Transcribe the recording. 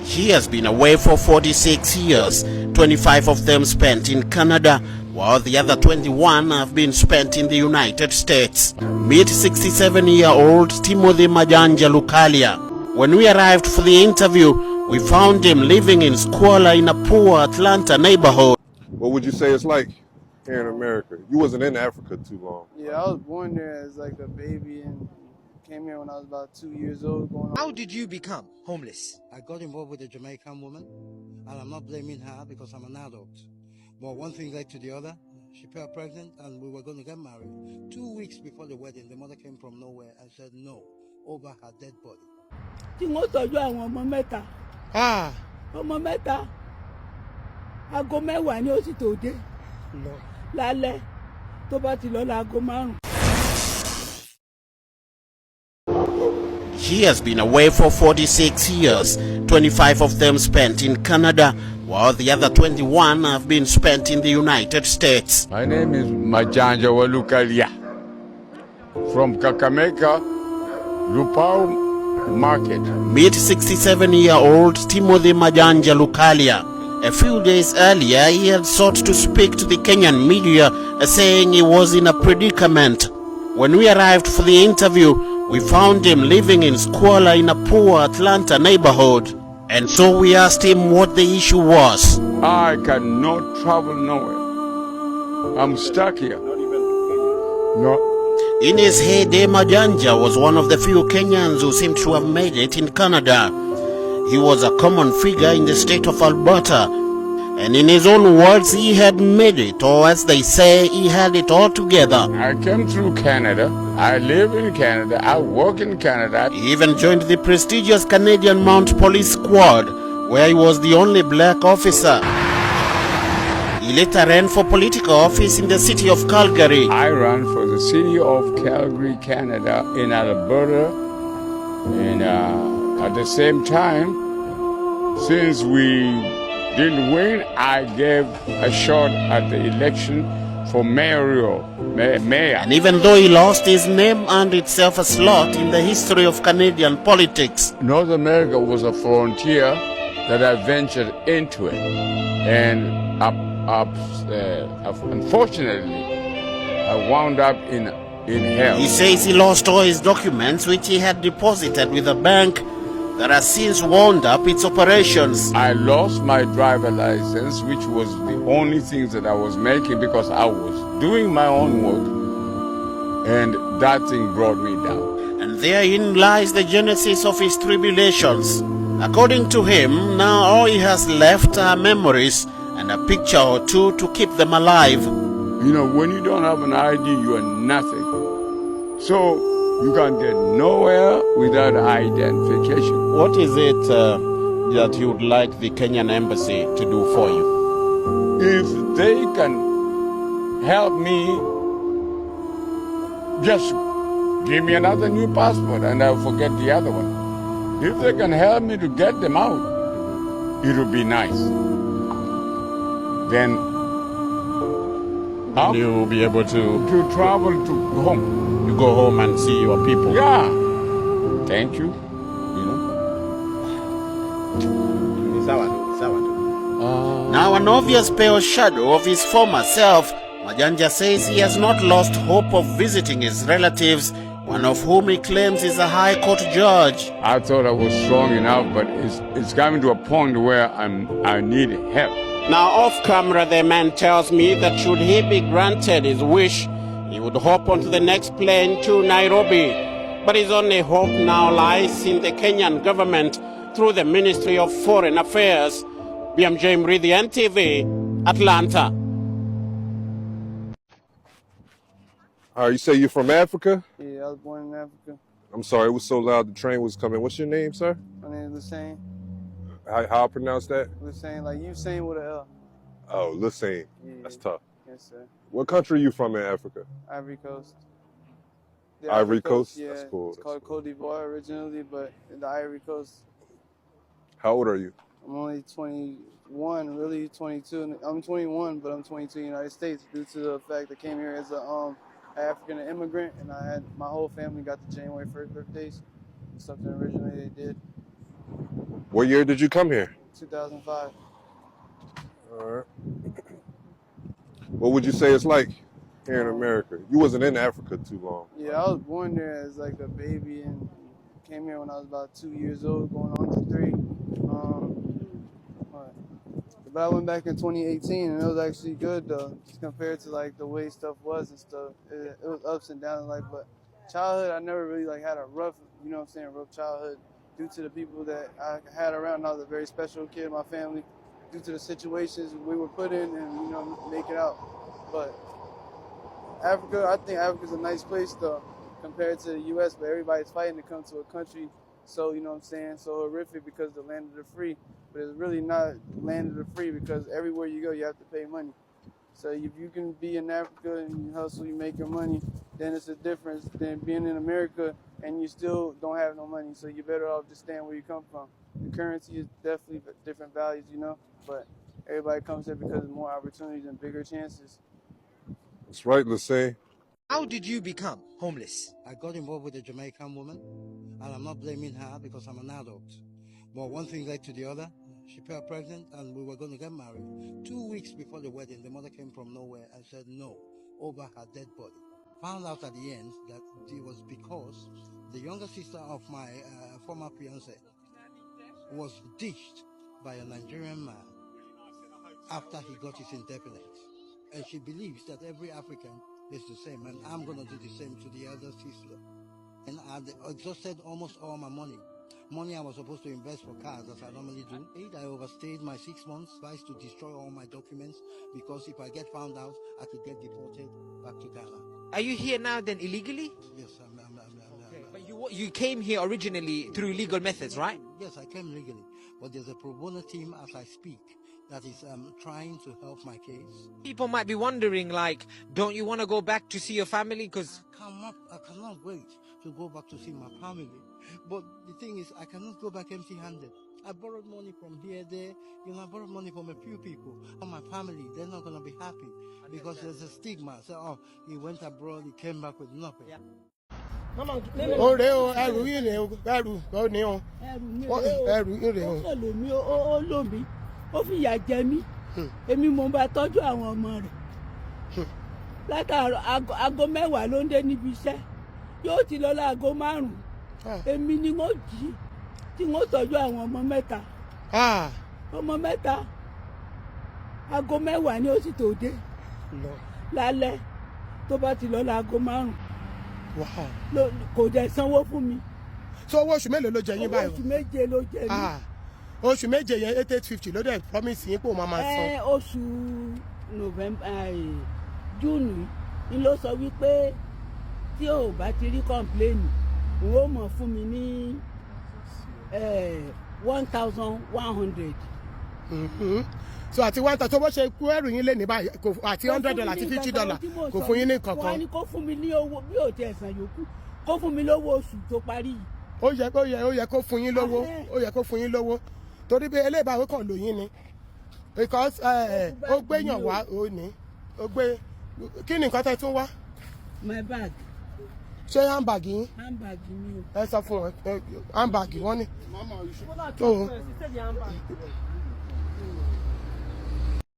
He has been away for 46 years, 25 of them spent in Canada, while the other 21 have been spent in the United States. Meet 67-year-old Timothy Majanja Lukalia. When we arrived for the interview, we found him living in squalor in a poor Atlanta neighborhood. What would you say it's like here in America? You wasn't in Africa too long. Yeah, I was born there as like a baby and came here when I was about 2 years old. How did you become homeless? I got involved with a Jamaican woman, and I'm not blaming her because I'm an adult. But one thing led to the other. She fell pregnant, and we were going to get married. 2 weeks before the wedding, the mother came from nowhere and said no over her dead body. Tí wọ́n tọ́jú àwọn ọmọ mẹ́ta. Ọmọ mẹ́ta. Aago mẹ́wàá ni ó sì tó dé. Lálẹ́ tó bá ti lọ láago márùn. He has been away for 46 years, 25 of them spent in Canada, while the other 21 have been spent in the United States. My name is Majanja Walukalia from Kakamega, Lupao Market. Meet 67-year-old Timothy Majanja Lukalia. A few days earlier, he had sought to speak to the Kenyan media, saying he was in a predicament. When we arrived for the interview, we found him living in squalor in a poor Atlanta neighborhood. And so we asked him what the issue was. I cannot travel nowhere. I'm stuck here. No. In his heyday, Majanja was one of the few Kenyans who seemed to have made it in Canada. He was a common figure in the state of Alberta. And in his own words, he had made it, or as they say, he had it all together. I came through Canada. I live in Canada. I work in Canada. He even joined the prestigious Canadian Mount Police Squad, where he was the only black officer. He later ran for political office in the city of Calgary. I ran for the city of Calgary, Canada, in Alberta. And at the same time, since we didn't win, I gave a shot at the election for mayor. And even though he lost, his name earned itself a slot in the history of Canadian politics. North America was a frontier that I ventured into it. And unfortunately, I wound up in hell. He says he lost all his documents which he had deposited with a bank that has since wound up its operations. I lost my driver license, which was the only thing that I was making because I was doing my own work, and that thing brought me down. And therein lies the genesis of his tribulations. According to him, now all he has left are memories and a picture or two to keep them alive. You know, when you don't have an ID, you are nothing. So you can get nowhere without identification. What is it that you would like the Kenyan embassy to do for you? If they can help me, just give me another new passport and I'll forget the other one. If they can help me to get them out, it'll be nice. Then you'll be able to travel to home. You go home and see your people. Yeah. Thank you. Now an obvious pale shadow of his former self, Majanja says he has not lost hope of visiting his relatives, one of whom he claims is a high court judge. I thought I was strong enough, but it's coming to a point where I need help. Now off camera, the man tells me that should he be granted his wish, he would hop onto the next plane to Nairobi. But his only hope now lies in the Kenyan government through the Ministry of Foreign Affairs. BMJ Mridhi, NTV, Atlanta. You say you're from Africa? Yeah, I was born in Africa. I'm sorry, it was so loud the train was coming. What's your name, sir? My name is Lusane. How I pronounce that? Lusane, like you saying with an L. Oh, Lusane. Yeah. That's tough. Yes, sir. What country are you from in Africa? Ivory Coast. Ivory Coast? Yeah, That's cool. it's called Côte d'Ivoire originally, but in the Ivory Coast. How old are you? I'm only 21, really 22. I'm 21, but I'm 22 in the United States due to the fact I came here as a African immigrant, and my whole family got the January 1st birthdays. Something originally they did. What year did you come here? 2005. All right. What would you say it's like here in America? You wasn't in Africa too long. Yeah, I was born there as like a baby and came here when I was about 2 years old, going on to 3. But I went back in 2018 and it was actually good though, just compared to like the way stuff was and stuff. It was ups and downs, like, but childhood I never really like had a rough, you know what I'm saying, rough childhood due to the people that I had around. I was a very special kid in my family due to the situations we were put in and, you know, make it out. But Africa, I think Africa's a nice place though compared to the US, but everybody's fighting to come to a country so, you know what I'm saying, so horrific because the land of the free. But it's really not land of the free because everywhere you go, you have to pay money. So if you can be in Africa and you hustle, you make your money, then it's a difference than being in America and you still don't have no money. So you're better off just staying where you come from. The currency is definitely different values, you know, but everybody comes here because of more opportunities and bigger chances. That's right, Lassane. How did you become homeless? I got involved with a Jamaican woman, and I'm not blaming her because I'm an adult. But one thing led to the other. She fell pregnant, and we were going to get married. 2 weeks before the wedding, the mother came from nowhere and said no over her dead body. Found out at the end that it was because the younger sister of my former fiancé was ditched by a Nigerian man after he got his indefinite. And she believes that every African is the same, and I'm going to do the same to the elder sister. And I exhausted almost all my money. Money I was supposed to invest for cars, as I normally do. I overstayed my 6 months, advised to destroy all my documents, because if I get found out, I could get deported back to Ghana. Are you here now then illegally? Yes, But you came here originally through legal methods, right? Yes, I came legally, but there's a pro bono team as I speak that is trying to help my case. People might be wondering, like, don't you want to go back to see your family? Because I cannot wait to go back to see my family. But the thing is, I cannot go back empty-handed. I borrowed money from here, there. You know, I borrowed money from a few people. And my family, they're not going to be happy because there's a stigma. So, oh, he went abroad, he came back with nothing. Yeah. Ọ̀rẹ́ o, ẹrù yìí rè o, ẹrù kò ní o. Ẹrù yìí rè o. Ó kọlù mí, ó lò mí, ó fìyà jẹ mí. Èmi mo bá tọ́jú àwọn ọmọ rẹ̀. Látàárọ̀ aago 10 ló ń dé níbi iṣẹ́. Yóò ti lọ láago 5. Èmi ni wọ́n jí tí wọ́n tọ́jú àwọn ọmọ 3. Ọmọ 3. Aago 10 ni ó sì tó dé. Lálẹ́ tó bá ti lọ láago 5. Kò dẹ̀ sanwó fún mi. So owó oṣù mélòó ló jẹ yín báyìí? Oṣù méje ló jẹ mí. Oṣù méje yẹn 8850 ló dẹ̀ promise yín pé òun máa san. Oṣù June ni ló sọ wípé tí ò bá ti rí kọ́ńpléènì òun ó mọ̀ fún mi ní 1,100. So àti 1,000 tó bó ṣe kú ẹrù yín lé ní báyìí àti $100 àti $50 kò fún yín ní kankan. Wọ́n á ní kó fún mi ní owó bí ò tiẹ̀ san yòókù kó fún mi lówó oṣù tó parí yìí. Ó yẹ kó fún yín lówó, ó yẹ kó fún yín lówó torí pé eléyìí kàn lò yín ni because ó gbéyàn wá ó ní ó gbé kí ni nǹkan tẹ́ tún wá. My bag. Ṣé handbag yín? Handbag mi o. Ẹ sọ fún wọn handbag wọ́n ní.